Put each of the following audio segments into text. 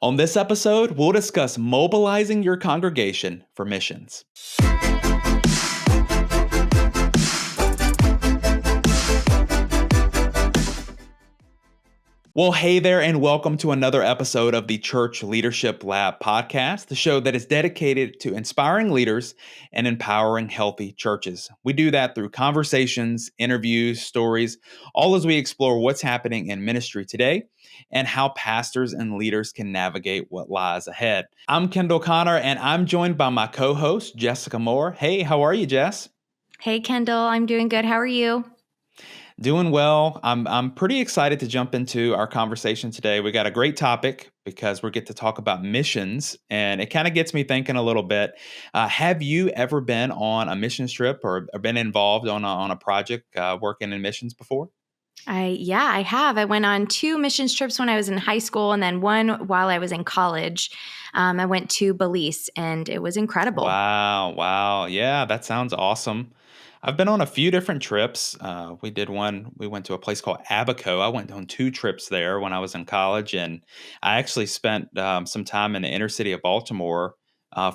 On this episode, we'll discuss mobilizing your congregation for missions. Well, hey there, and welcome to another episode of the Church Leadership Lab podcast, the show that is dedicated to inspiring leaders and empowering healthy churches. We do that through conversations, interviews, stories, all as we explore what's happening in ministry today and how pastors and leaders can navigate what lies ahead. I'm Kendall Connor, and I'm joined by my co-host, Jessica Moore. Hey, how are you, Jess? Hey, Kendall. I'm doing good. How are you? Doing well. I'm pretty excited to jump into our conversation today. We got a great topic because we get to talk about missions, and it kind of gets me thinking a little bit. Have you ever been on a missions trip or been involved on a project working in missions before? I have. I went on 2 missions trips when I was in high school, and then one while I was in college. I went to Belize, and it was incredible. Wow. Yeah, that sounds awesome. I've been on a few different trips. We went to a place called Abaco. I went on 2 trips there when I was in college, and I actually spent some time in the inner city of Baltimore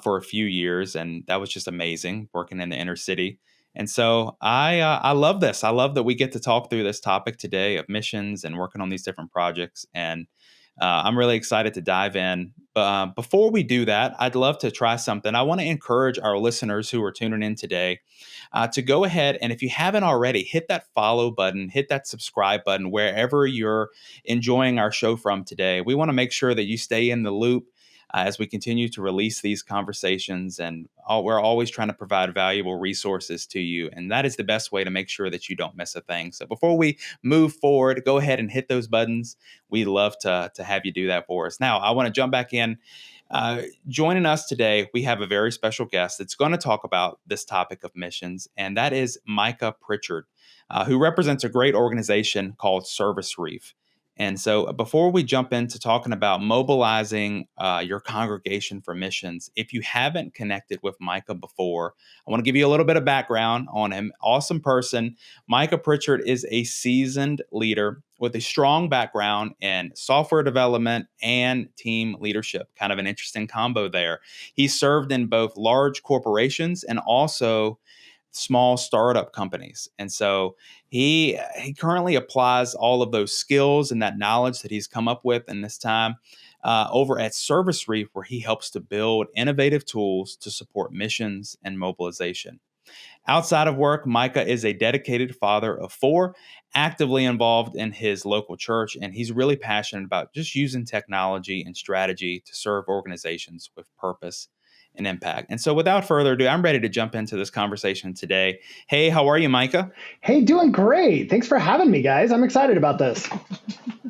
for a few years, and that was just amazing working in the inner city. And so I love this. I love that we get to talk through this topic today of missions and working on these different projects. And I'm really excited to dive in. But before we do that, I'd love to try something. I want to encourage our listeners who are tuning in today to go ahead and if you haven't already, hit that follow button, hit that subscribe button wherever you're enjoying our show from today. We want to make sure that you stay in the loop as we continue to release these conversations. And we're always trying to provide valuable resources to you. And that is the best way to make sure that you don't miss a thing. So before we move forward, go ahead and hit those buttons. We love to have you do that for us. Now, I want to jump back in. Joining us today, we have a very special guest that's going to talk about this topic of missions, and that is Micah Pritchard, who represents a great organization called Service Reef. And so before we jump into talking about mobilizing your congregation for missions, if you haven't connected with Micah before, I want to give you a little bit of background on him. Awesome person. Micah Pritchard is a seasoned leader with a strong background in software development and team leadership. Kind of an interesting combo there. He served in both large corporations and also small startup companies. And so he currently applies all of those skills and that knowledge that he's come up with in this time over at Service Reef, where he helps to build innovative tools to support missions and mobilization. Outside of work, Micah is a dedicated father of 4, actively involved in his local church, and he's really passionate about just using technology and strategy to serve organizations with purpose and impact. And so without further ado, I'm ready to jump into this conversation today. Hey, how are you, Micah? Hey, doing great. Thanks for having me, guys. I'm excited about this.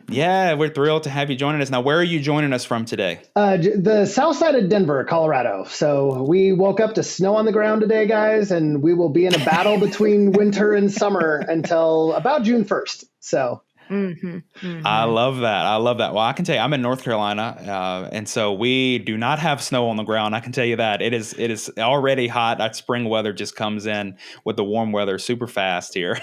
Yeah, we're thrilled to have you joining us. Now, where are you joining us from today? The south side of Denver, Colorado. So we woke up to snow on the ground today, guys, and we will be in a battle between winter and summer until about June 1st. So. I love that. Well, I can tell you, I'm in North Carolina, and so we do not have snow on the ground. I can tell you that it is already hot. That spring weather just comes in with the warm weather super fast here.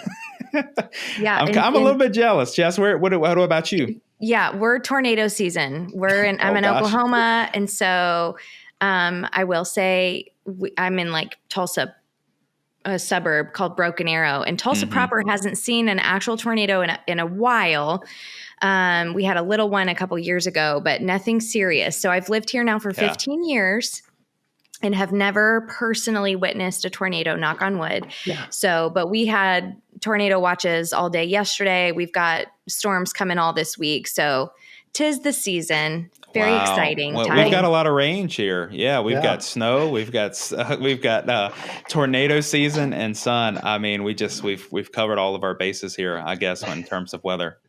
Yeah, I'm a little bit jealous. Jess, what about you? Yeah, we're tornado season. I'm in Oklahoma, and so I will say I'm in like Tulsa, a suburb called Broken Arrow, and Tulsa proper hasn't seen an actual tornado in a while. We had a little one a couple years ago, but nothing serious. So I've lived here now for 15 years and have never personally witnessed a tornado, knock on wood. Yeah. So, but we had tornado watches all day yesterday. We've got storms coming all this week. So 'tis the season. Very exciting. Well, we've got a lot of range here. Yeah, we've got snow. We've got tornado season and sun. I mean, we've covered all of our bases here, I guess, in terms of weather.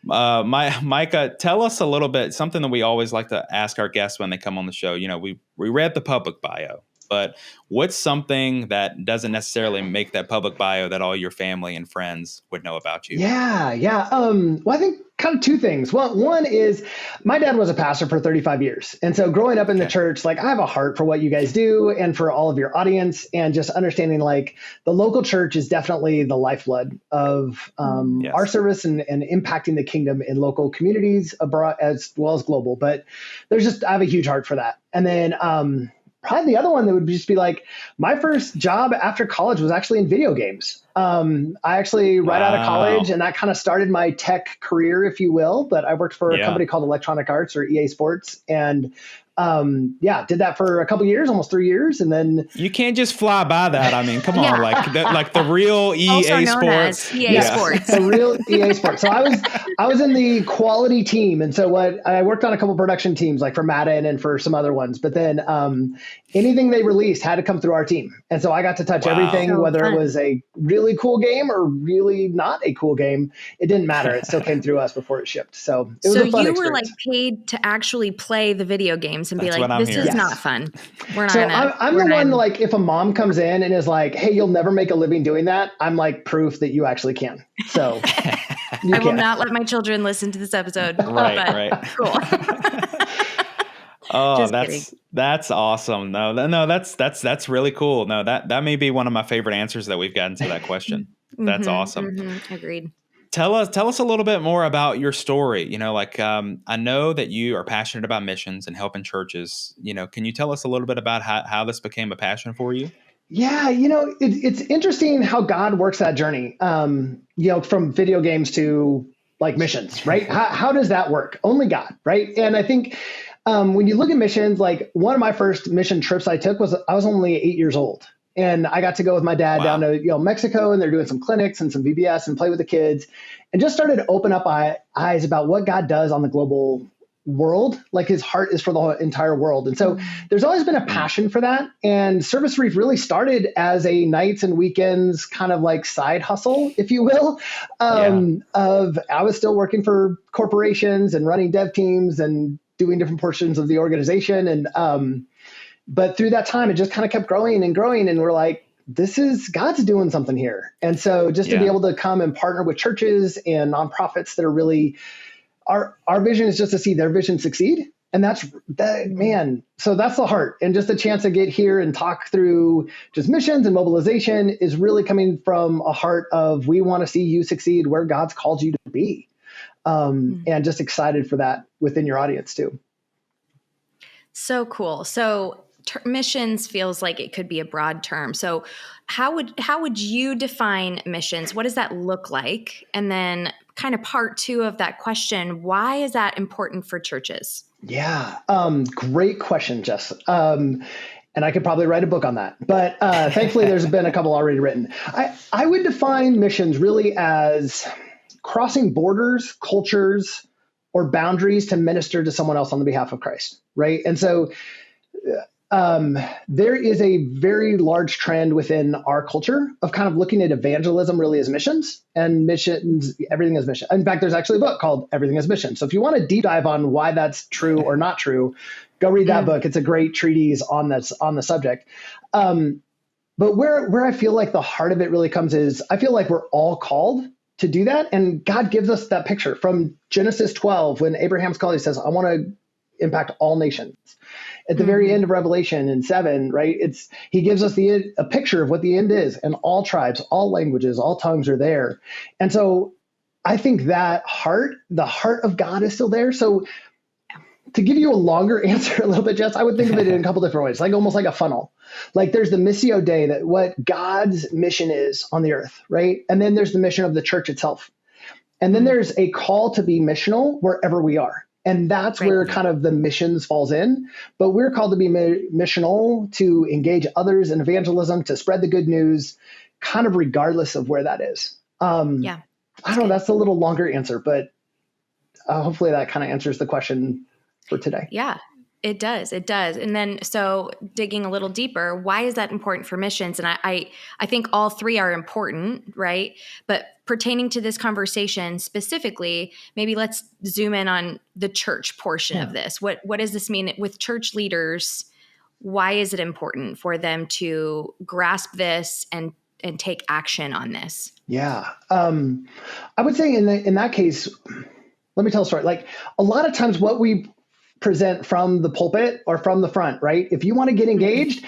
Micah, tell us a little bit, something that we always like to ask our guests when they come on the show. You know, we read the public bio. but what's something that doesn't necessarily make that public bio that all your family and friends would know about you? Yeah, yeah. Well, I think kind of two things. Well, one is my dad was a pastor for 35 years. And so growing up in the church, like I have a heart for what you guys do and for all of your audience, and just understanding like the local church is definitely the lifeblood of our service and impacting the kingdom in local communities abroad as well as global. But I have a huge heart for that. And then probably the other one that would just be like my first job after college was actually in video games. I actually right out of college, and that kind of started my tech career, if you will. But I worked for a company called Electronic Arts, or EA Sports, and did that for a couple years, almost 3 years, and then you can't just fly by that. I mean, come on, like the real EA Sports, the real EA Sports. So I was in the quality team, and so I worked on a couple production teams, like for Madden and for some other ones. But then anything they released had to come through our team, and so I got to touch everything, whether it was a really cool game or really not a cool game. It didn't matter; it still came through us before it shipped. So it was a fun experience. So you were like paid to actually play the video games and be like, "This is not fun. We're not." So I'm the one, like, if a mom comes in and is like, "Hey, you'll never make a living doing that," I'm like proof that you actually can. So I will not let my children listen to this episode. Right. Cool. Oh, that's awesome. No, that's really cool. No, that may be one of my favorite answers that we've gotten to that question. That's awesome. Agreed. Tell us a little bit more about your story. You know, like I know that you are passionate about missions and helping churches. You know, can you tell us a little bit about how this became a passion for you? Yeah, it's interesting how God works that journey. From video games to like missions, right? How does that work? Only God, right? And I think when you look at missions, like one of my first mission trips I took I was only 8 years old. And I got to go with my dad down to Mexico, and they're doing some clinics and some VBS and play with the kids, and just started to open up eyes about what God does on the global world. Like his heart is for the entire world. And so there's always been a passion for that. And Service Reef really started as a nights and weekends kind of like side hustle, if you will, I was still working for corporations and running dev teams and doing different portions of the organization. And but through that time, it just kind of kept growing and growing. And we're like, God's doing something here. And so just to be able to come and partner with churches and nonprofits that are really, our vision is just to see their vision succeed. And that's man. So that's the heart. And just a chance to get here and talk through just missions and mobilization is really coming from a heart of, we want to see you succeed where God's called you to be. And just excited for that within your audience too. So cool. So missions feels like it could be a broad term. So how would you define missions? What does that look like? And then kind of part two of that question, why is that important for churches? Yeah. Great question, Jess. And I could probably write a book on that, but thankfully there's been a couple already written. I would define missions really as crossing borders, cultures, or boundaries to minister to someone else on the behalf of Christ, right? And so there is a very large trend within our culture of kind of looking at evangelism really as missions, and missions, everything is mission. In fact, there's actually a book called Everything is Mission. So if you want to deep dive on why that's true or not true, go read that book. It's a great treatise on the subject. But where I feel like the heart of it really comes is I feel like we're all called to do that. And God gives us that picture from Genesis 12, when Abraham's called, he says, I want to impact all nations. At the very end of Revelation in 7, right? He gives us a picture of what the end is, and all tribes, all languages, all tongues are there. And so I think that the heart of God is still there. So to give you a longer answer a little bit, Jess, I would think of it in a couple different ways, like almost like a funnel. Like there's the Missio Dei, that what God's mission is on the earth, right? And then there's the mission of the church itself. And then there's a call to be missional wherever we are. And that's where kind of the missions falls in. But we're called to be missional, to engage others in evangelism, to spread the good news, kind of regardless of where that is. I don't know, that's a little longer answer, but hopefully that kind of answers the question for today. Yeah, it does. It does. And then, so digging a little deeper, why is that important for missions? And I think all three are important, right? But pertaining to this conversation specifically, maybe let's zoom in on the church portion of this. What does this mean with church leaders? why is it important for them to grasp this and take action on this? Yeah. I would say in that case, let me tell a story. Like a lot of times what we present from the pulpit or from the front, right? If you want to get engaged,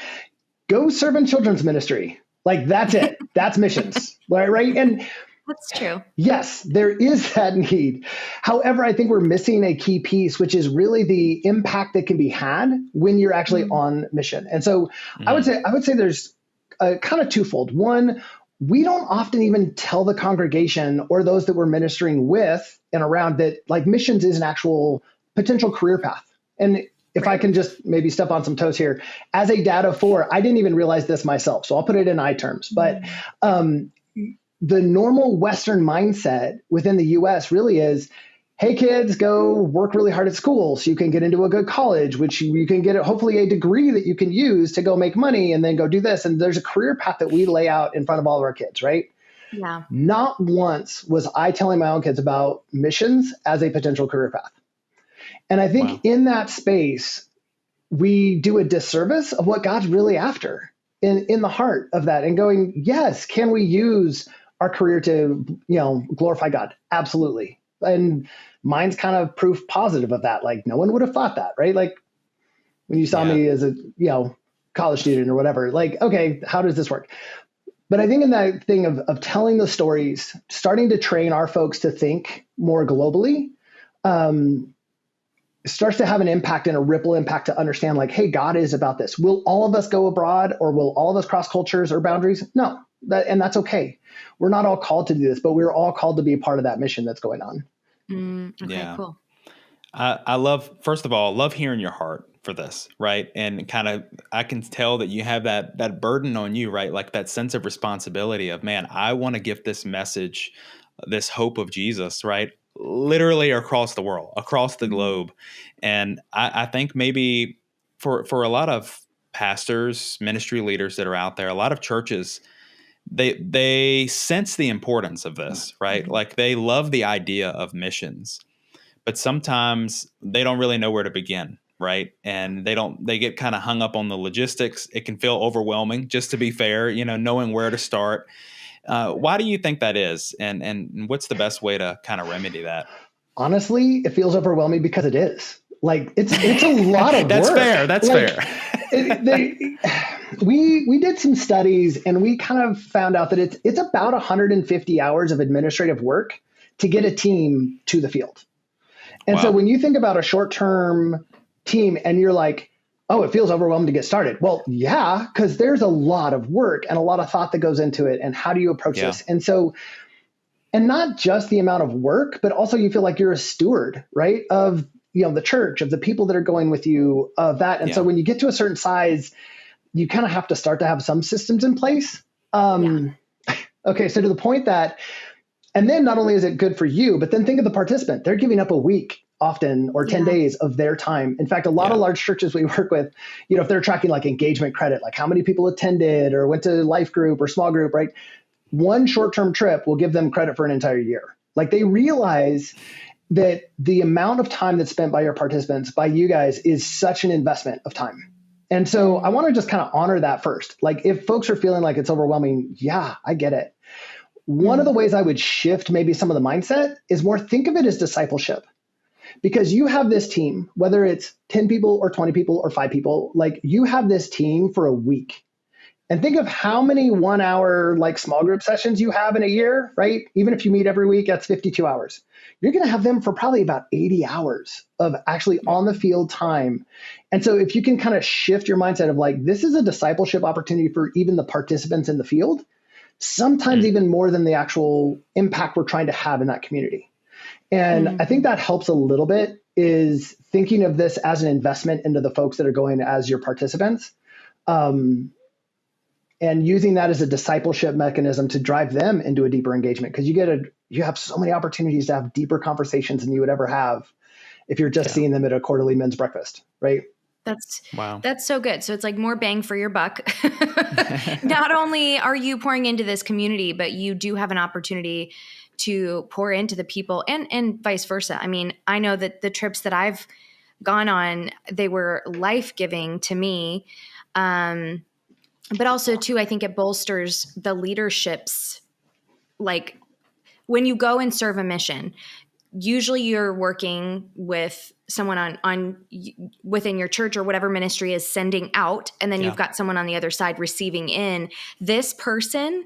go serve in children's ministry. Like that's it. That's missions, right? And that's true. Yes, there is that need. However, I think we're missing a key piece, which is really the impact that can be had when you're actually on mission. And so I would say there's a kind of twofold. One, we don't often even tell the congregation or those that we're ministering with and around that like missions is an actual potential career path. And if I can just maybe step on some toes here, as a dad of 4, I didn't even realize this myself. So I'll put it in I terms, but the normal Western mindset within the US really is, hey kids, go work really hard at school so you can get into a good college, which you can get hopefully a degree that you can use to go make money and then go do this. And there's a career path that we lay out in front of all of our kids, right? Yeah. Not once was I telling my own kids about missions as a potential career path. And I think in that space, we do a disservice of what God's really after in the heart of that and going, yes, can we use our career to, glorify God? Absolutely. And mine's kind of proof positive of that. Like no one would have thought that, right? Like when you saw me as a, college student or whatever, like, okay, how does this work? But I think in that thing of telling the stories, starting to train our folks to think more globally, starts to have an impact and a ripple impact to understand like, hey, God is about this. Will all of us go abroad or will all of us cross cultures or boundaries? No, and that's okay. We're not all called to do this, but we're all called to be a part of that mission that's going on. Okay, cool. I first of all, love hearing your heart for this, right? And kind of, I can tell that you have that burden on you, right? Like that sense of responsibility of, man, I want to give this message, this hope of Jesus, right? Literally across the world, across the globe. And I think maybe for a lot of pastors, ministry leaders that are out there, a lot of churches, they sense the importance of this, right? Like they love the idea of missions, but sometimes they don't really know where to begin, right? And they get kind of hung up on the logistics. It can feel overwhelming, just to be fair, knowing where to start. Why do you think that is? And what's the best way to kind of remedy that? Honestly, it feels overwhelming because it is. Like it's a lot of That's work. Fair. That's fair. We did some studies and we kind of found out that it's about 150 hours of administrative work to get a team to the field. And so when you think about a short-term team and you're like, oh, it feels overwhelming to get started. Well, yeah, because there's a lot of work and a lot of thought that goes into it. And how do you approach this? And so, and not just the amount of work, but also you feel like you're a steward, right? Of, the church, of the people that are going with you, of that. And so when you get to a certain size, you kind of have to start to have some systems in place. Okay, so to the point that, and then not only is it good for you, but then think of the participant. They're giving up a week often or 10 days of their time. In fact, a lot of large churches we work with, if they're tracking like engagement credit, like how many people attended or went to life group or small group, right? One short-term trip will give them credit for an entire year. Like they realize that the amount of time that's spent by your participants, by you guys, is such an investment of time. And so I want to just kind of honor that first. Like if folks are feeling like it's overwhelming, yeah, I get it. One of the ways I would shift maybe some of the mindset is more think of it as discipleship. Because you have this team, whether it's 10 people or 20 people or 5 people, like you have this team for a week. And think of how many 1-hour like small group sessions you have in a year, right? Even if you meet every week, that's 52 hours. You're going to have them for probably about 80 hours of actually on the field time. And so if you can kind of shift your mindset of like, this is a discipleship opportunity for even the participants in the field, sometimes even more than the actual impact we're trying to have in that community. And I think that helps a little bit, is thinking of this as an investment into the folks that are going as your participants, and using that as a discipleship mechanism to drive them into a deeper engagement. Because you have so many opportunities to have deeper conversations than you would ever have if you're just seeing them at a quarterly men's breakfast, right? That's so good. So it's like more bang for your buck. Not only are you pouring into this community, but you do have an opportunity to pour into the people and vice versa. I mean, I know that the trips that I've gone on, they were life-giving to me. But also too, I think it bolsters the leadership's, like when you go and serve a mission, usually you're working with someone on within your church or whatever ministry is sending out. And then you've got someone on the other side receiving in. This person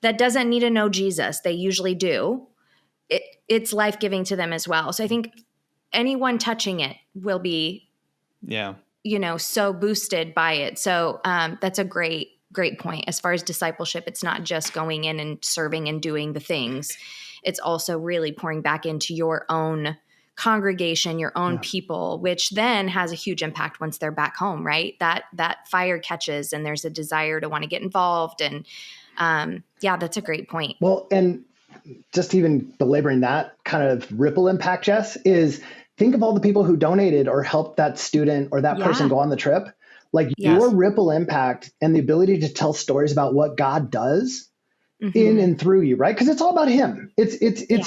that doesn't need to know Jesus, they usually do. It's life-giving to them as well. So I think anyone touching it will be, so boosted by it. So that's a great point. As far as discipleship, it's not just going in and serving and doing the things. It's also really pouring back into your own congregation, your own people, which then has a huge impact once they're back home, right? That fire catches and there's a desire to want to get involved. And that's a great point. Well, and just even belaboring that kind of ripple impact, Jess, is think of all the people who donated or helped that student or that person go on the trip. Like your ripple impact and the ability to tell stories about what God does in and through you, right? Because it's all about him. It's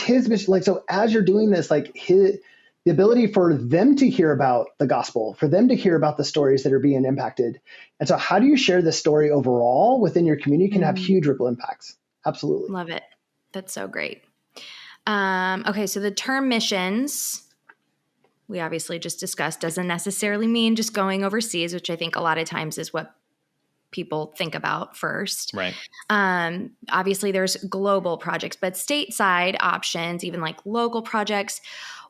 his mission. Like, so as you're doing this, like the ability for them to hear about the gospel, for them to hear about the stories that are being impacted. And so how do you share this story overall within your community can have huge ripple impacts. Absolutely. Love it. That's so great. Okay. So the term missions, we obviously just discussed, doesn't necessarily mean just going overseas, which I think a lot of times is what people think about first. Right. Obviously there's global projects, but stateside options, even like local projects.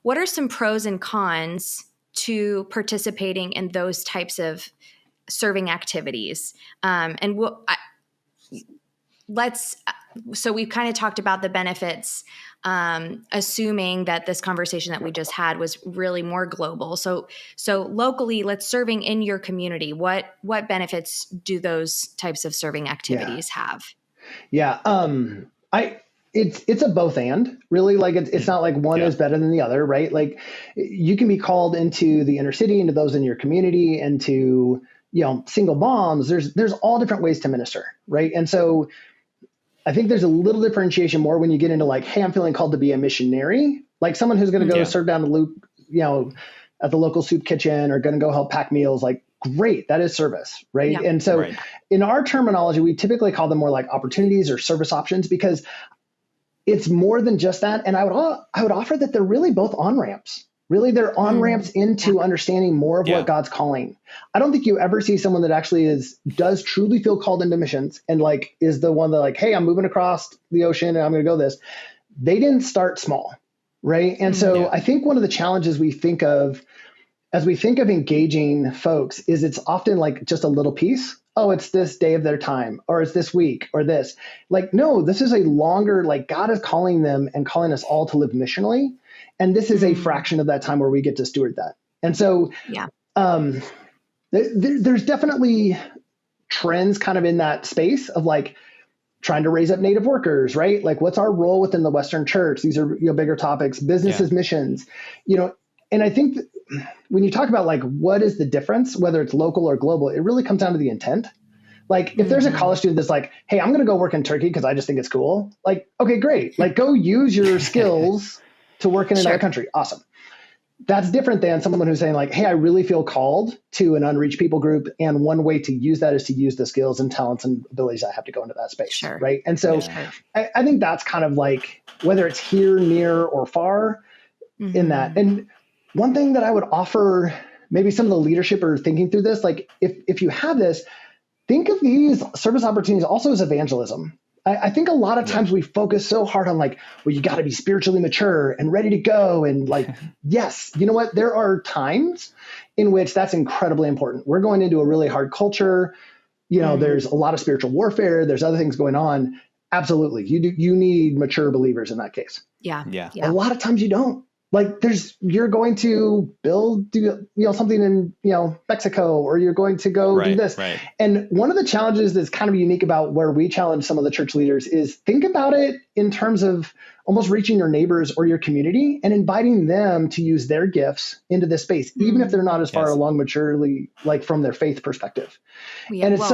What are some pros and cons to participating in those types of serving activities? So we've kind of talked about the benefits, assuming that this conversation that we just had was really more global. So locally, let's serving in your community. What benefits do those types of serving activities have? Yeah. It's a both and really, like it's not like one is better than the other, right? Like you can be called into the inner city, into those in your community, into, single moms. There's all different ways to minister. Right. And so I think there's a little differentiation more when you get into like, hey, I'm feeling called to be a missionary, like someone who's going to go serve down the loop, at the local soup kitchen or going to go help pack meals. Like, great. That is service. Right. Yeah. And so in our terminology, we typically call them more like opportunities or service options because it's more than just that. And I would offer that they're really both on-ramps. Really, they're on-ramps into understanding more of what God's calling. I don't think you ever see someone that actually does truly feel called into missions and like is the one that like, hey, I'm moving across the ocean and I'm going to go this. They didn't start small, right? And so I think one of the challenges we think of as we think of engaging folks is it's often like just a little piece. Oh, it's this day of their time, or it's this week, or this. Like, no, this is a longer, like God is calling them and calling us all to live missionally. And this is a fraction of that time where we get to steward that. And so there's definitely trends kind of in that space of like trying to raise up native workers, right? Like what's our role within the Western church? These are bigger topics, businesses, missions, and I think when you talk about like, what is the difference, whether it's local or global, it really comes down to the intent. Like if there's a college student that's like, hey, I'm going to go work in Turkey because I just think it's cool. Like, okay, great. Like go use your skills to work in another country. Awesome. That's different than someone who's saying like, hey, I really feel called to an unreached people group. And one way to use that is to use the skills and talents and abilities I have to go into that space. Sure. Right. And so I think that's kind of like, whether it's here, near, or far in that. And one thing that I would offer maybe some of the leadership or thinking through this, like if you have this, think of these service opportunities also as evangelism. I think a lot of times we focus so hard on like, well, you got to be spiritually mature and ready to go. And like, yes, you know what? There are times in which that's incredibly important. We're going into a really hard culture. There's a lot of spiritual warfare. There's other things going on. Absolutely. You need mature believers in that case. Yeah. A lot of times you don't. Like you're going to build, something in, Mexico, or you're going to go do this. Right. And one of the challenges that's kind of unique about where we challenge some of the church leaders is think about it in terms of almost reaching your neighbors or your community and inviting them to use their gifts into this space, even if they're not as far along maturely, like from their faith perspective. Yeah. And it's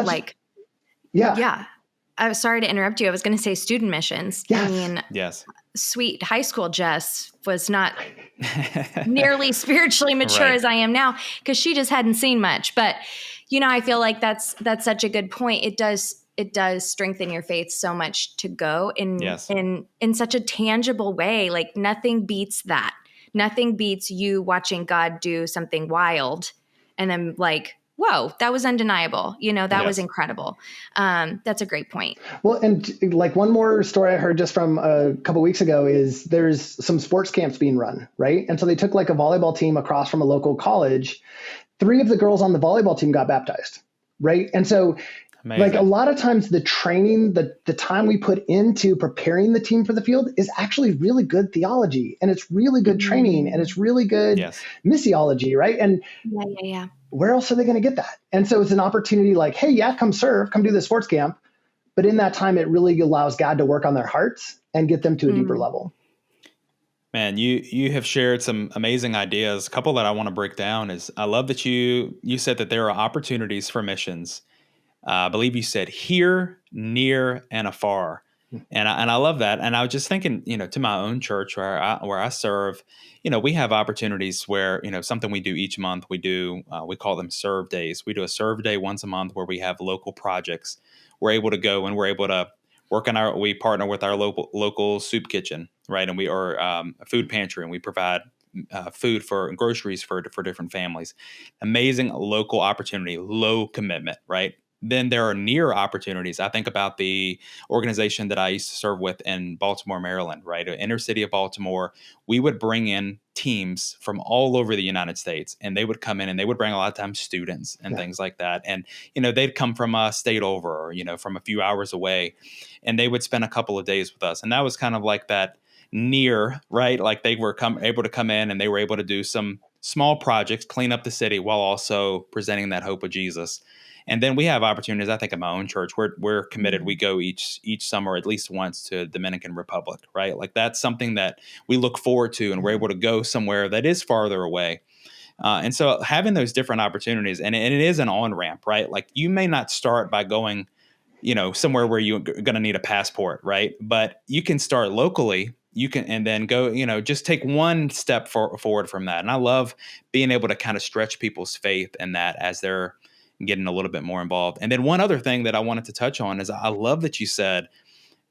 I was sorry to interrupt you. I was going to say student missions. Yes. I mean, Yes. sweet high school Jess was not nearly spiritually mature as I am now because she just hadn't seen much. But, I feel like that's such a good point. It does strengthen your faith so much to go in such a tangible way. Like nothing beats that. Nothing beats you watching God do something wild and then like, whoa, that was undeniable. That was incredible. That's a great point. Well, and like one more story I heard just from a couple weeks ago is there's some sports camps being run, right? And so they took like a volleyball team across from a local college. 3 of the girls on the volleyball team got baptized, right? And so Amazing. Like a lot of times the training, the time we put into preparing the team for the field is actually really good theology, and it's really good training, and it's really good missiology, right? And where else are they going to get that? And so it's an opportunity like, hey, come serve, come do the sports camp. But in that time, it really allows God to work on their hearts and get them to a deeper level. Man, you have shared some amazing ideas. A couple that I want to break down is I love that you said that there are opportunities for missions. I believe you said here, near, and afar. And I love that. And I was just thinking, to my own church where I serve, we have opportunities where, something we do each month, we call them serve days. We do a serve day once a month where we have local projects. We're able to go and we're able to we partner with our local soup kitchen, right? And we are a food pantry, and we provide food for groceries for different families. Amazing local opportunity, low commitment, right? Then there are near opportunities. I think about the organization that I used to serve with in Baltimore, Maryland, right? Inner city of Baltimore. We would bring in teams from all over the United States, and they would come in and they would bring a lot of times students and things like that. And, they'd come from a state over or, from a few hours away, and they would spend a couple of days with us. And that was kind of like that near, right? Like they were able to come in and they were able to do some small projects, clean up the city while also presenting that hope of Jesus. And then we have opportunities. I think in my own church, we're committed. We go each summer at least once to Dominican Republic, right? Like that's something that we look forward to, and we're able to go somewhere that is farther away. And so having those different opportunities, and it is an on-ramp, right? Like you may not start by going, somewhere where you're going to need a passport, right? But you can start locally. You can, and then go, just take one step forward from that. And I love being able to kind of stretch people's faith in that as they're getting a little bit more involved. And then one other thing that I wanted to touch on is I love that you said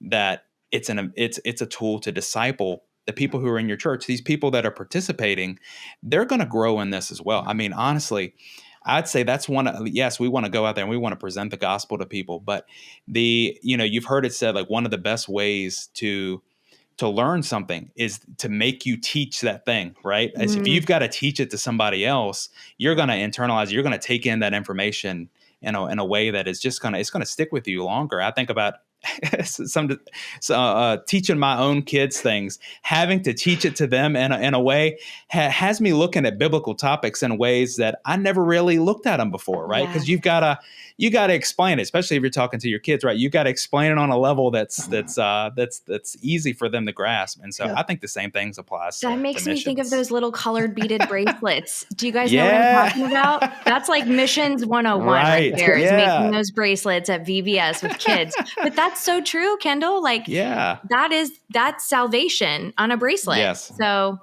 that it's a tool to disciple the people who are in your church. These people that are participating, they're going to grow in this as well. I mean, honestly, I'd say that's yes, we want to go out there and we want to present the gospel to people, but you've heard it said like one of the best ways to learn something is to make you teach that thing, right? As if you've got to teach it to somebody else, you're going to internalize, you're going to take in that information in a way that is just it's going to stick with you longer. I think about teaching my own kids things, having to teach it to them in a way has me looking at biblical topics in ways that I never really looked at them before, right? Because you got to explain it, especially if you're talking to your kids, right? You got to explain it on a level that's easy for them to grasp. And so I think the same things applies. That makes me think of those little colored beaded bracelets. Do you guys know what I'm talking about? That's like missions 101 right there, is making those bracelets at VBS with kids. But that's so true, Kendall. Like, that's salvation on a bracelet. Yes. So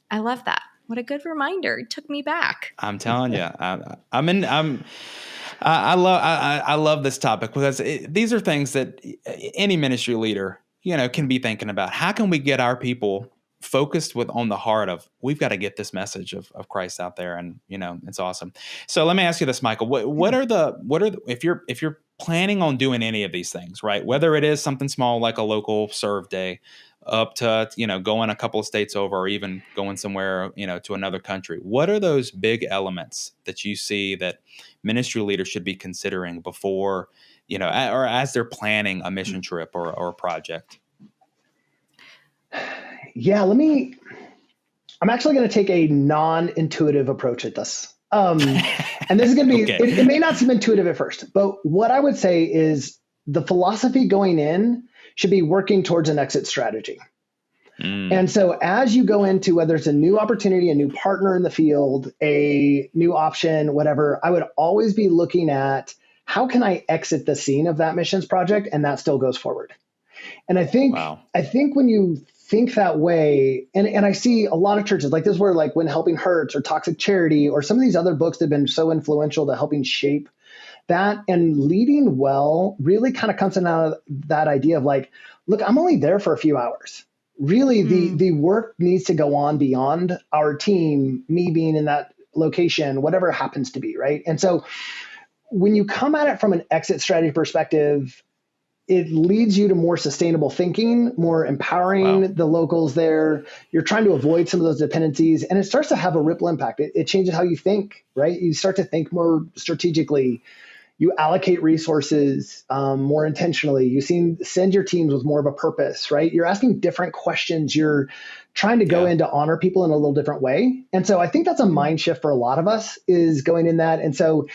I love that. What a good reminder. It took me back. I'm telling you, I love this topic because these are things that any ministry leader, can be thinking about. How can we get our people focused on the heart of, we've got to get this message of Christ out there? And, it's awesome. So let me ask you this, Michael, what are the, if you're planning on doing any of these things, right? Whether it is something small, like a local serve day, up to, going a couple of states over, or even going somewhere, to another country. What are those big elements that you see that ministry leaders should be considering before, or as they're planning a mission trip or a project? Yeah, I'm actually going to take a non-intuitive approach at this. And this is going to be, it may not seem intuitive at first, but what I would say is the philosophy going in should be working towards an exit strategy. And so as you go into, whether it's a new opportunity, a new partner in the field, a new option, whatever, I would always be looking at how can I exit the scene of that missions project and that still goes forward? And I think when you think that way, and I see a lot of churches like this where like When Helping Hurts or Toxic Charity or some of these other books that have been so influential to helping shape that, and leading well really kind of comes in out of that idea of like, look, I'm only there for a few hours. Really, the work needs to go on beyond our team, me being in that location, whatever it happens to be, right? And so when you come at it from an exit strategy perspective, it leads you to more sustainable thinking, more empowering the locals there. You're trying to avoid some of those dependencies, and it starts to have a ripple impact. It changes how you think, right? You start to think more strategically. You allocate resources more intentionally. You send your teams with more of a purpose, right? You're asking different questions. You're trying to go in to honor people in a little different way. And so I think that's a mind shift for a lot of us, is going in that. And so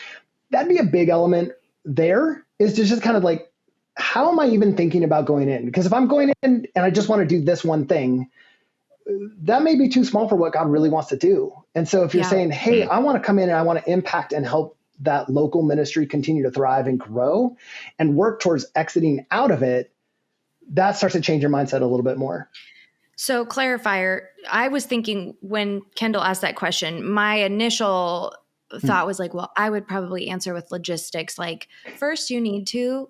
that'd be a big element there, is to just kind of like, how am I even thinking about going in? Because if I'm going in and I just want to do this one thing, that may be too small for what God really wants to do. And so if you're saying, hey, I want to come in and I want to impact and help that local ministry continue to thrive and grow and work towards exiting out of it, that starts to change your mindset a little bit more. So clarifier, I was thinking when Kendall asked that question, my initial thought was like, well, I would probably answer with logistics. Like, first you need to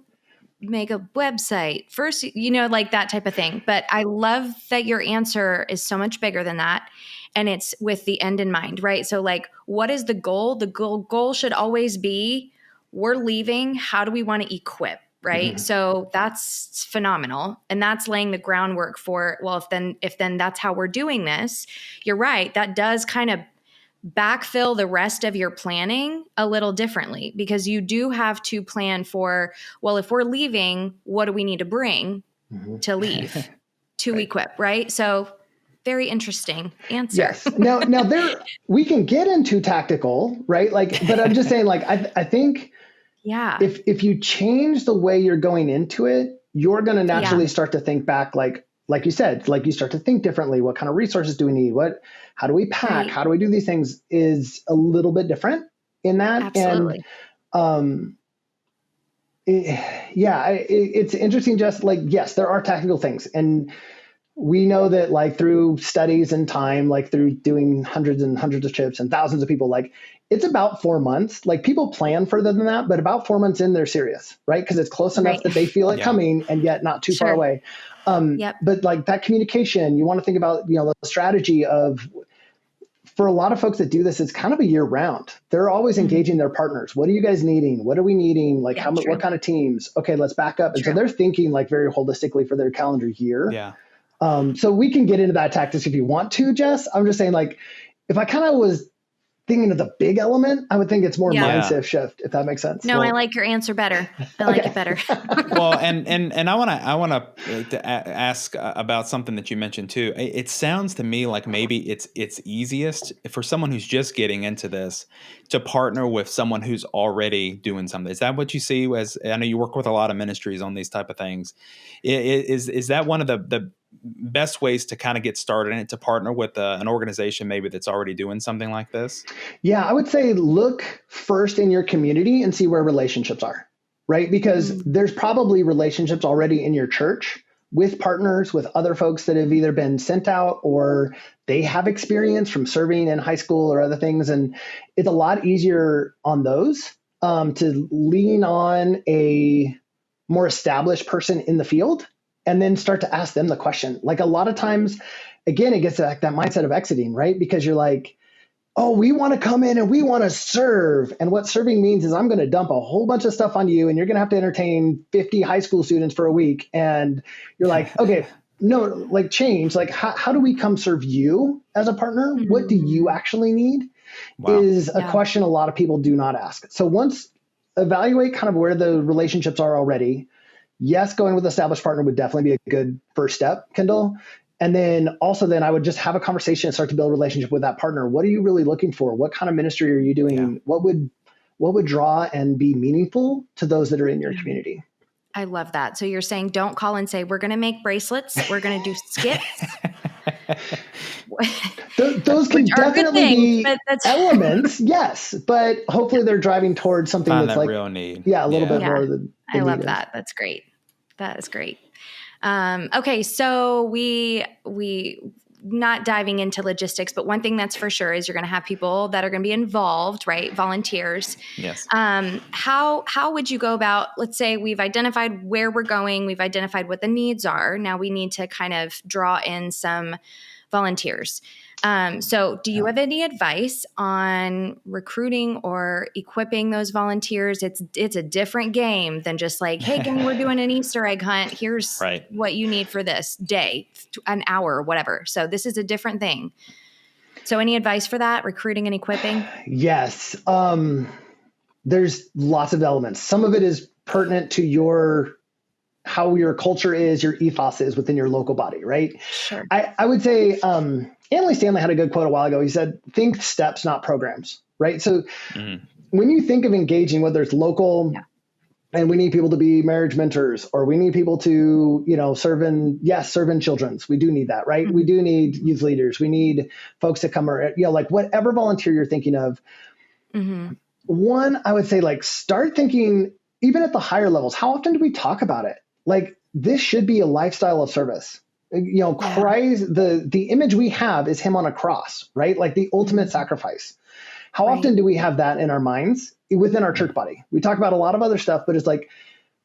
make a website first, like that type of thing. But I love that your answer is so much bigger than that. And it's with the end in mind, right? So like, what is the goal? The goal should always be, we're leaving. How do we want to equip? Right. Mm-hmm. So that's phenomenal. And that's laying the groundwork for, well, if then that's how we're doing this, you're right. That does kind of backfill the rest of your planning a little differently, because you do have to plan for, well, if we're leaving, what do we need to bring to leave to equip, right? So very interesting answer. Yes. Now there, we can get into tactical, right? Like, but I'm just saying, like, I think if you change the way you're going into it, you're going to naturally start to think back, like you said, like you start to think differently. What kind of resources do we need? How do we pack? Right. How do we do these things is a little bit different in that. Absolutely. And it's interesting. Just like, yes, there are tactical things. And we know that like through studies and time, like through doing hundreds and hundreds of trips and thousands of people, like it's about 4 months. Like people plan further than that, but about 4 months in, they're serious, right? Because it's close enough that they feel it coming and yet not too far away. But like that communication, you want to think about, the strategy of, for a lot of folks that do this, it's kind of a year round. They're always engaging their partners. What are you guys needing? What are we needing? Like what kind of teams? Okay, let's back up. And so they're thinking like very holistically for their calendar year. Yeah. So we can get into that tactics if you want to, Jess. I'm just saying, like, if I kind of was thinking of the big element, I would think it's more mindset shift, if that makes sense. No, I like your answer better. I like it better. Well, and I want to ask about something that you mentioned too. It sounds to me like maybe it's easiest for someone who's just getting into this to partner with someone who's already doing something. Is that what you see? As I know you work with a lot of ministries on these type of things. Is that one of the best ways to kind of get started in it, to partner with an organization maybe that's already doing something like this? Yeah, I would say look first in your community and see where relationships are, right? Because there's probably relationships already in your church with partners, with other folks that have either been sent out or they have experience from serving in high school or other things. And it's a lot easier on those to lean on a more established person in the field and then start to ask them the question. Like a lot of times, again, it gets to that mindset of exiting, right? Because you're like, oh, we want to come in and we want to serve. And what serving means is I'm going to dump a whole bunch of stuff on you and you're going to have to entertain 50 high school students for a week. And you're like, okay, no, like change. Like how do we come serve you as a partner? Mm-hmm. What do you actually need? Wow. Is a question a lot of people do not ask. So once evaluate kind of where the relationships are already. Yes, going with established partner would definitely be a good first step, Kendall. And then I would just have a conversation and start to build a relationship with that partner. What are you really looking for? What kind of ministry are you doing? Yeah. What would draw and be meaningful to those that are in your community? I love that. So you're saying don't call and say, we're going to make bracelets. We're going to do skits. Those can are good definitely things, be but that's elements, yes, but hopefully they're driving towards something Find that's that like, real need. yeah, a little bit yeah, more than I love need that. That's great. That is great. Okay, so we not diving into logistics, but one thing that's for sure is you're going to have people that are going to be involved, right? Volunteers. Yes. How would you go about? Let's say we've identified where we're going, we've identified what the needs are. Now we need to kind of draw in some volunteers. So do you have any advice on recruiting or equipping those volunteers? It's a different game than just like, hey, gang, we're doing an Easter egg hunt. Here's Right. what you need for this day, an hour, whatever. So this is a different thing. So any advice for that, recruiting and equipping? Yes. There's lots of elements. Some of it is pertinent to how your culture is, your ethos is within your local body, right? Sure. I would say Annalee Stanley had a good quote a while ago. He said, think steps, not programs, right? So when you think of engaging, whether it's local, and we need people to be marriage mentors, or we need people to, serve in children's. We do need that, right? We do need youth leaders. We need folks to come, or, like whatever volunteer you're thinking of. One, I would say start thinking, even at the higher levels, how often do we talk about it? This should be a lifestyle of service. Christ, the image we have is him on a cross, right? Like the ultimate sacrifice. How often do we have that in our minds within our church body? We talk about a lot of other stuff, but it's like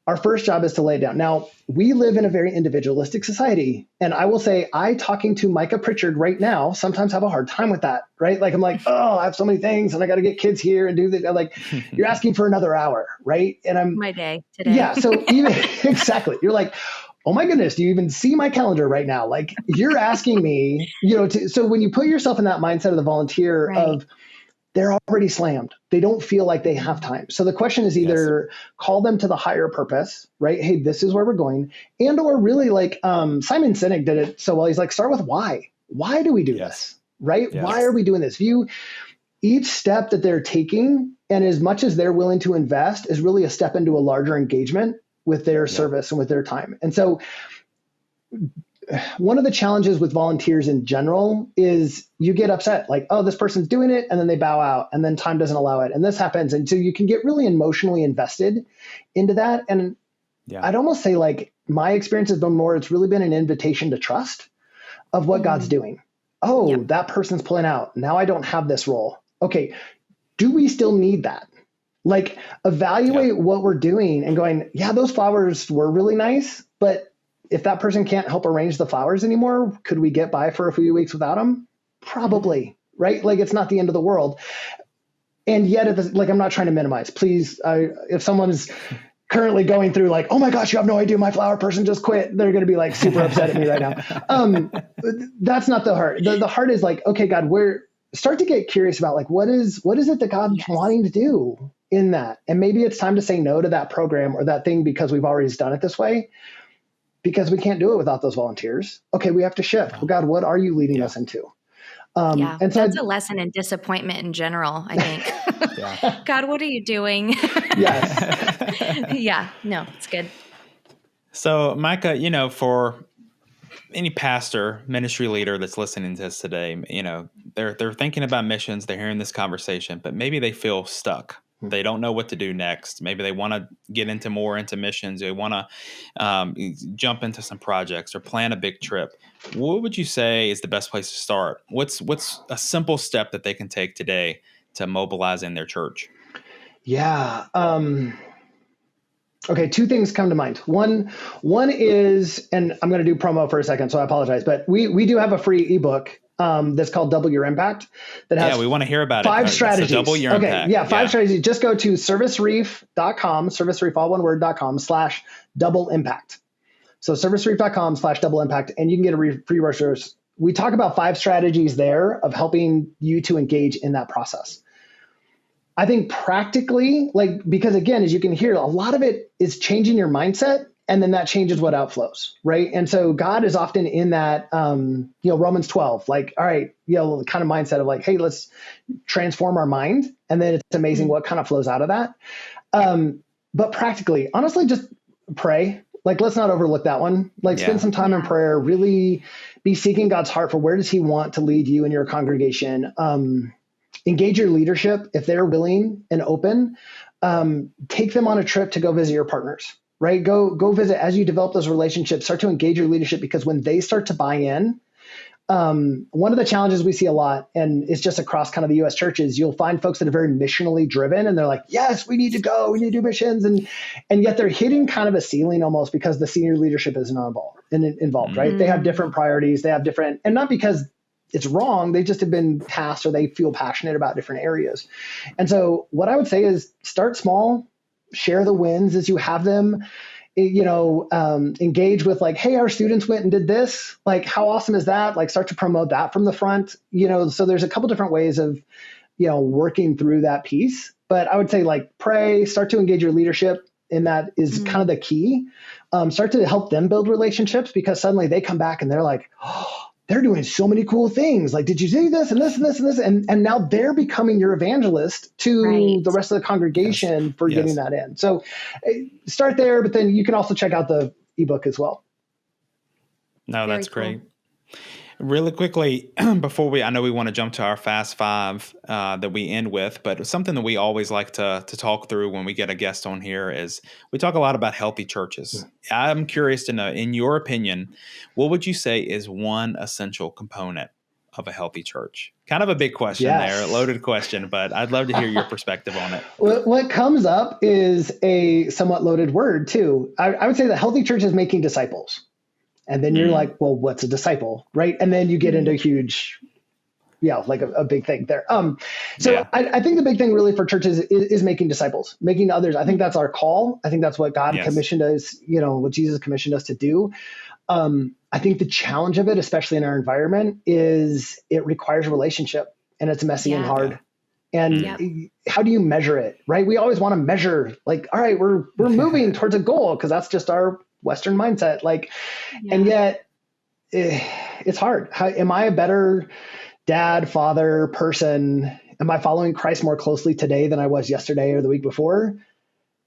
our first job is to lay it down. Now, we live in a very individualistic society. And I will say, talking to Micah Pritchard right now, sometimes have a hard time with that, right? I'm like, oh, I have so many things and I got to get kids here and do this. Like, you're asking for another hour, right? And I'm my day today. Yeah. So even exactly, you're like, oh my goodness, do you even see my calendar right now? Like you're asking me, so when you put yourself in that mindset of the volunteer of they're already slammed. They don't feel like they have time. So the question is either call them to the higher purpose, right? Hey, this is where we're going. And or really Simon Sinek did it so well. He's like, start with why. Why do we do this, right? Yes. Why are we doing this? View each step that they're taking, and as much as they're willing to invest, is really a step into a larger engagement with their service and with their time. And so one of the challenges with volunteers in general is you get upset, like, oh, this person's doing it, and then they bow out, and then time doesn't allow it, and this happens. And so you can get really emotionally invested into that. And I'd almost say my experience has been more, it's really been an invitation to trust of what God's doing. Oh, that person's pulling out. Now I don't have this role. Okay, do we still need that? Evaluate what we're doing and going, those flowers were really nice, but if that person can't help arrange the flowers anymore, could we get by for a few weeks without them? Probably, right? It's not the end of the world. And yet, I'm not trying to minimize. Please, if someone's currently going through oh my gosh, you have no idea, my flower person just quit, they're going to be super upset at me right now. That's not the heart. The heart is okay, God, start to get curious about what is it that God's wanting to do in that? And maybe it's time to say no to that program or that thing because we've always done it this way. Because we can't do it without those volunteers. Okay, we have to shift. Well, God, what are you leading us into? And so that's a lesson in disappointment in general, I think. God, what are you doing? Yes. No, it's good. So, Micah, for any pastor, ministry leader that's listening to this today, they're thinking about missions, they're hearing this conversation, but maybe they feel stuck. They don't know what to do next. Maybe they want to get into missions. They want to jump into some projects or plan a big trip. What would you say is the best place to start? What's a simple step that they can take today to mobilize in their church? Yeah. Okay, two things come to mind. One is, and I'm going to do promo for a second, so I apologize, but we do have a free ebook that's called Double Your Impact. That has we want to hear about 5 strategies. So double your impact. Yeah, 5 strategies. Just go to servicereef.com, servicereef, all one word, .com/double impact. So servicereef.com/double impact, and you can get a free resource. We talk about 5 strategies there of helping you to engage in that process. I think practically, because again, as you can hear, a lot of it is changing your mindset, and then that changes what outflows, right? And so God is often in that, Romans 12, all right, the kind of mindset of hey, let's transform our mind. And then it's amazing what kind of flows out of that. But practically, honestly, just pray. Like, let's not overlook that one. Like, spend some time in prayer, really be seeking God's heart for where does he want to lead you and your congregation. Engage your leadership if they're willing and open. Take them on a trip to go visit your partners, right? Go visit as you develop those relationships, start to engage your leadership, because when they start to buy in, one of the challenges we see a lot, and it's just across kind of the U.S. churches, you'll find folks that are very missionally driven, and they're like, yes, we need to go, we need to do missions. And yet they're hitting kind of a ceiling almost because the senior leadership is not involved, right? They have different priorities. They have different, and not because it's wrong, they just have been tasked or they feel passionate about different areas. And so what I would say is start small, share the wins as you have them. Engage with like, hey, our students went and did this. Like, how awesome is that? Like, start to promote that from the front, so there's a couple different ways of, working through that piece. But I would say like pray, start to engage your leadership. And that is kind of the key. Start to help them build relationships, because suddenly they come back and they're like, oh, they're doing so many cool things. Like, did you see this and this and this and this? And now they're becoming your evangelist to the rest of the congregation for getting that in. So start there, but then you can also check out the ebook as well. No, that's great. Really quickly, before I know we want to jump to our Fast Five that we end with, but something that we always like to talk through when we get a guest on here is we talk a lot about healthy churches. Yeah. I'm curious to know, in your opinion, what would you say is one essential component of a healthy church? Kind of a big question there, a loaded question, but I'd love to hear your perspective on it. What comes up is a somewhat loaded word too. I would say the healthy church is making disciples. And then you're like, well, what's a disciple, right? And then you get into huge, like a big thing there. I think the big thing really for churches is making disciples, making others. I think that's our call. I think that's what God commissioned us, what Jesus commissioned us to do. I think the challenge of it, especially in our environment, is it requires relationship, and it's messy and hard. And how do you measure it, right? We always want to measure, like, all right, we're moving towards a goal, because that's just our Western mindset. And yet it's hard. Am I a better dad, father, person? Am I following Christ more closely today than I was yesterday or the week before?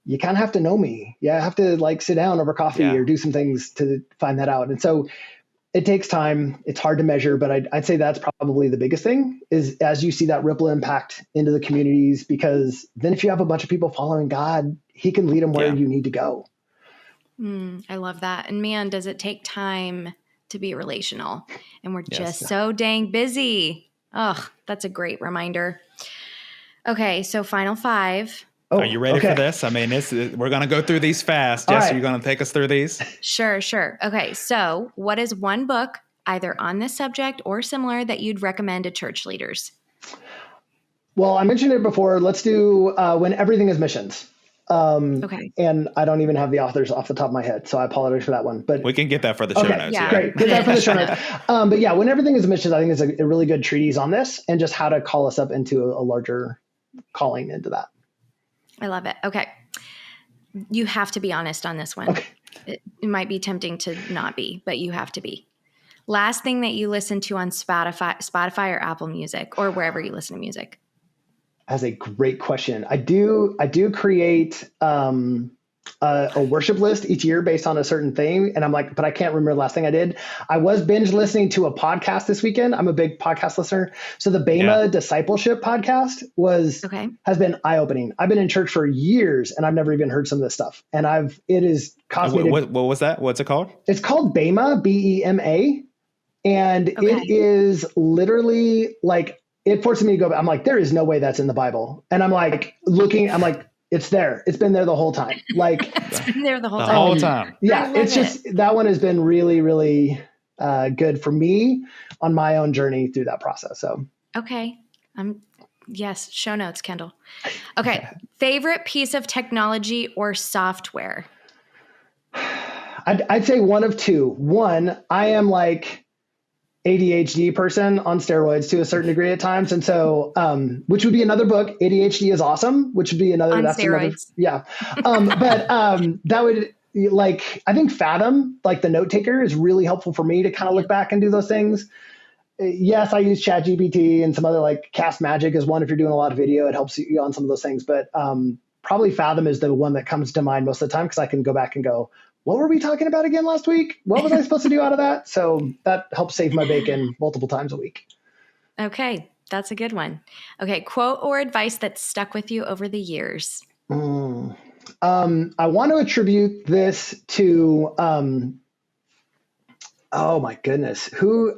You kind of have to know me. I have to sit down over coffee or do some things to find that out. And so it takes time. It's hard to measure, but I'd say that's probably the biggest thing, is as you see that ripple impact into the communities, because then if you have a bunch of people following God, he can lead them where you need to go. I love that. And man, does it take time to be relational, and we're just so dang busy. Oh, that's a great reminder. Okay. So final five. Are you ready for this? I mean, we're going to go through these fast. Jess, are you going to take us through these? Sure. Okay. So what is one book, either on this subject or similar, that you'd recommend to church leaders? Well, I mentioned it before. Let's do When Everything is Missions. And I don't even have the authors off the top of my head, so I apologize for that one. But we can get that for the show notes. Yeah, great. Get that for the show notes. But When Everything is Missions, I think is a really good treatise on this, and just how to call us up into a larger calling into that. I love it. Okay. You have to be honest on this one. Okay. It might be tempting to not be, but you have to be. Last thing that you listen to on Spotify or Apple Music, or wherever you listen to music. That's a great question. I do create a worship list each year based on a certain thing. And I'm like, but I can't remember the last thing I did. I was binge listening to a podcast this weekend. I'm a big podcast listener. So the Bema discipleship podcast has been eye-opening. I've been in church for years and I've never even heard some of this stuff. And it is caused me to, what was that? What's it called? It's called Bema, Bema. And it is literally like, it forces me to go back. I'm like, there is no way that's in the Bible. And I'm like it's there. It's been there the whole time. Like it's been there the whole time. Yeah. It's just, that one has been really, really good for me on my own journey through that process. So, okay. Yes. Show notes, Kendall. Okay. Favorite piece of technology or software? I'd say one of two. One, I am like ADHD person on steroids to a certain degree at times. And so, which would be another book, ADHD is Awesome, which would be another, on steroids. That would I think Fathom, like the note taker, is really helpful for me to kind of look back and do those things. Yes, I use ChatGPT and some other Cast Magic is one. If you're doing a lot of video, it helps you on some of those things, but probably Fathom is the one that comes to mind most of the time, because I can go back and go, what were we talking about again last week? What was I supposed to do out of that? So that helps save my bacon multiple times a week. Okay, that's a good one. Okay, quote or advice that stuck with you over the years. I want to attribute this to, oh my goodness, who's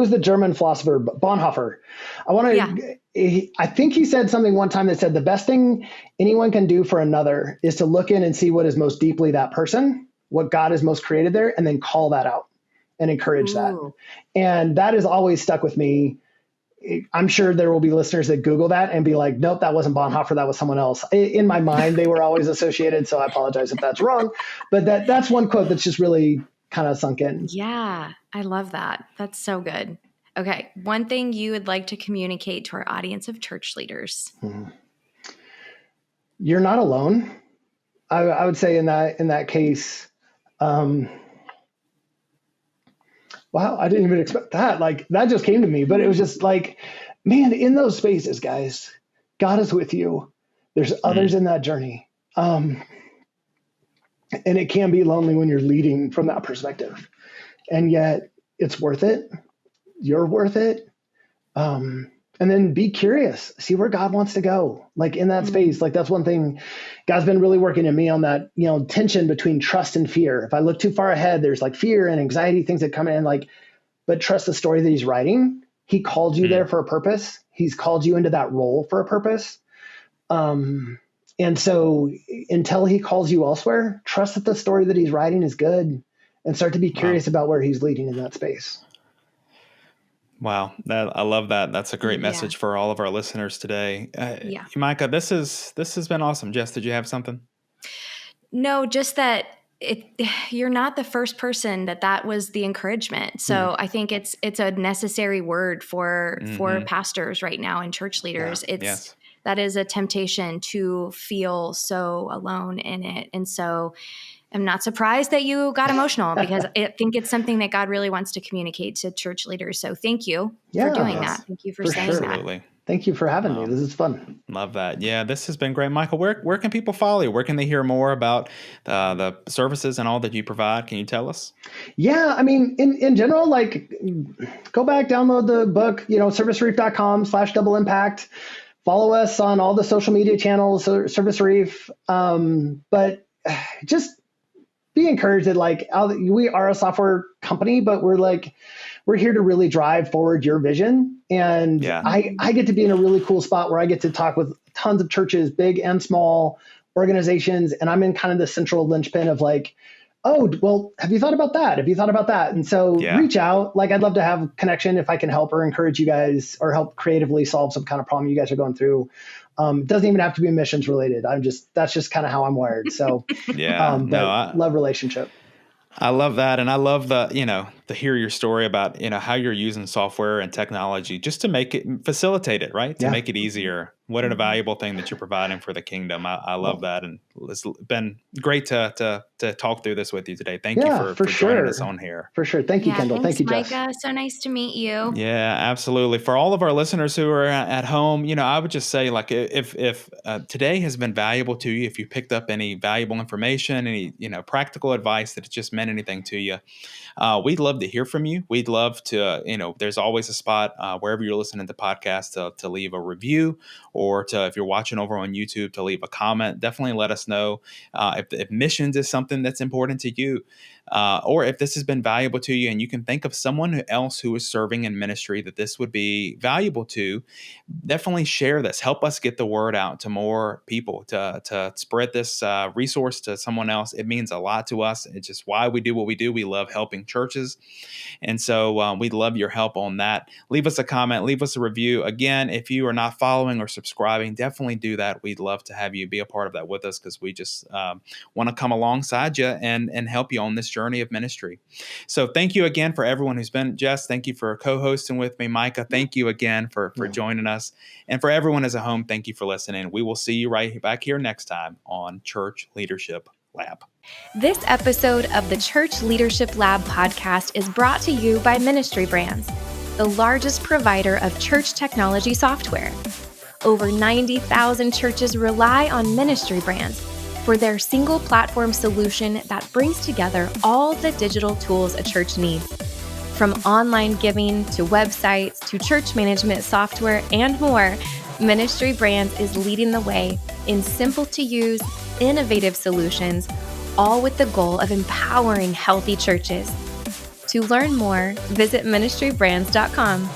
the German philosopher? Bonhoeffer. I think he said something one time that said the best thing anyone can do for another is to look in and see what is most deeply that person, what God has most created there, and then call that out and encourage that. And that has always stuck with me. I'm sure there will be listeners that Google that and be like, nope, that wasn't Bonhoeffer, that was someone else. In my mind, they were always associated, so I apologize if that's wrong. But that's one quote that's just really kind of sunk in. Yeah, I love that. That's so good. Okay, one thing you would like to communicate to our audience of church leaders. You're not alone. I would say in that case, wow, I didn't even expect that. Like, that just came to me, but it was just like, man, in those spaces, guys, God is with you. There's others in that journey. And it can be lonely when you're leading from that perspective. And yet it's worth it. You're worth it. And then be curious, see where God wants to go. Like in that space, like that's one thing God's been really working in me on, that, tension between trust and fear. If I look too far ahead, there's like fear and anxiety, things that come in, like, but trust the story that he's writing. He called you there for a purpose. He's called you into that role for a purpose. And so until he calls you elsewhere, trust that the story that he's writing is good, and start to be curious about where he's leading in that space. Wow. I love that. That's a great message for all of our listeners today. Micah, this has been awesome. Jess, did you have something? No, just that you're not the first person that was the encouragement. So I think it's a necessary word for pastors right now and church leaders. That is a temptation to feel so alone in it. And so I'm not surprised that you got emotional, because I think it's something that God really wants to communicate to church leaders. So thank you for doing that. Thank you for saying that. Absolutely. Thank you for having me. This is fun. Love that. Yeah, this has been great. Michael, where can people follow you? Where can they hear more about the services and all that you provide? Can you tell us? Yeah, I mean, in general, like, go back, download the book, servicereef.com/double impact. Follow us on all the social media channels, Service Reef. But just be encouraged that, like, we are a software company, but we're here to really drive forward your vision. And I get to be in a really cool spot where I get to talk with tons of churches, big and small organizations. And I'm in kind of the central linchpin of like, oh, well, have you thought about that? Have you thought about that? And so reach out. Like, I'd love to have a connection if I can help or encourage you guys, or help creatively solve some kind of problem you guys are going through. It doesn't even have to be missions related. That's just kind of how I'm wired. So love relationship. I love that. And I love to hear your story about, how you're using software and technology just to make it, facilitate it, right? To make it easier. What a valuable thing that you're providing for the kingdom. I love that. And it's been great to talk through this with you today. Thank you for joining us on here. For sure. Thank you, Kendall. Thanks, Thank you, Jess. Micah. So nice to meet you. Yeah, absolutely. For all of our listeners who are at home, I would just say, like, if today has been valuable to you, if you picked up any valuable information, any, practical advice that just meant anything to you, we'd love to hear from you. We'd love to, there's always a spot wherever you're listening to podcasts to leave a review, or if you're watching over on YouTube, to leave a comment. Definitely let us know if missions is something that's important to you, or if this has been valuable to you and you can think of someone else who is serving in ministry that this would be valuable to. Definitely share this. Help us get the word out to more people, to spread this resource to someone else. It means a lot to us. It's just why we do what we do. We love helping churches. And so we'd love your help on that. Leave us a comment, leave us a review. Again, if you are not following or subscribing, definitely do that. We'd love to have you be a part of that with us, because we just want to come alongside you and help you on this journey of ministry. So thank you again for everyone who's been. Jess, thank you for co-hosting with me. Micah, thank you again for joining us. And for everyone as a home, thank you for listening. We will see you right back here next time on Church Leadership Lab. This episode of the Church Leadership Lab podcast is brought to you by Ministry Brands, the largest provider of church technology software. Over 90,000 churches rely on Ministry Brands, for their single platform solution that brings together all the digital tools a church needs. From online giving to websites to church management software and more, Ministry Brands is leading the way in simple to use, innovative solutions, all with the goal of empowering healthy churches. To learn more, visit ministrybrands.com.